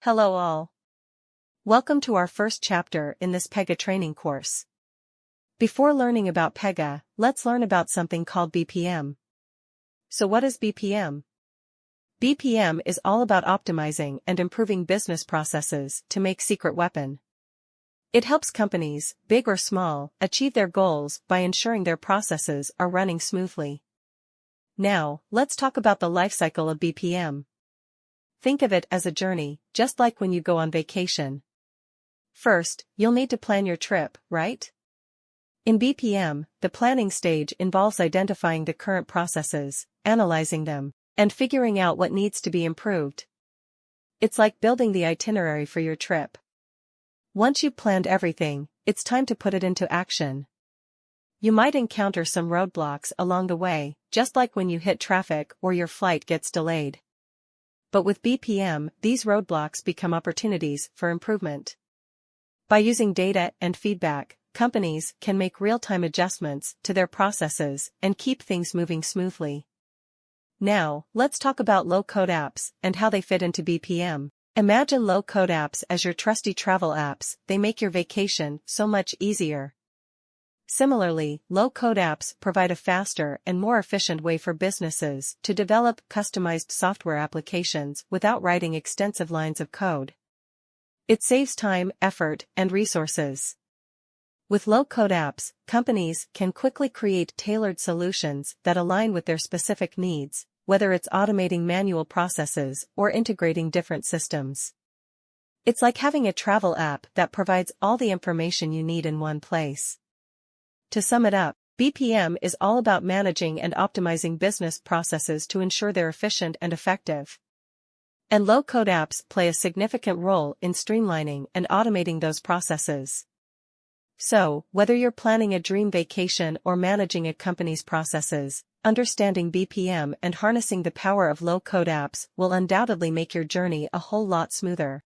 Hello all. Welcome to our first chapter in this Pega training course. Before learning about Pega, let's learn about something called BPM. So what is BPM? BPM is all about optimizing and improving business processes to make secret weapon. It helps companies, big or small, achieve their goals by ensuring their processes are running smoothly. Now, let's talk about the life cycle of BPM. Think of it as a journey, just like when you go on vacation. First, you'll need to plan your trip, right? In BPM, the planning stage involves identifying the current processes, analyzing them, and figuring out what needs to be improved. It's like building the itinerary for your trip. Once you've planned everything, it's time to put it into action. You might encounter some roadblocks along the way, just like when you hit traffic or your flight gets delayed. But with BPM, these roadblocks become opportunities for improvement. By using data and feedback, companies can make real-time adjustments to their processes and keep things moving smoothly. Now, let's talk about low-code apps and how they fit into BPM. Imagine low-code apps as your trusty travel apps. They make your vacation so much easier. Similarly, low-code apps provide a faster and more efficient way for businesses to develop customized software applications without writing extensive lines of code. It saves time, effort, and resources. With low-code apps, companies can quickly create tailored solutions that align with their specific needs, whether it's automating manual processes or integrating different systems. It's like having a travel app that provides all the information you need in one place. To sum it up, BPM is all about managing and optimizing business processes to ensure they're efficient and effective. And low-code apps play a significant role in streamlining and automating those processes. So, whether you're planning a dream vacation or managing a company's processes, understanding BPM and harnessing the power of low-code apps will undoubtedly make your journey a whole lot smoother.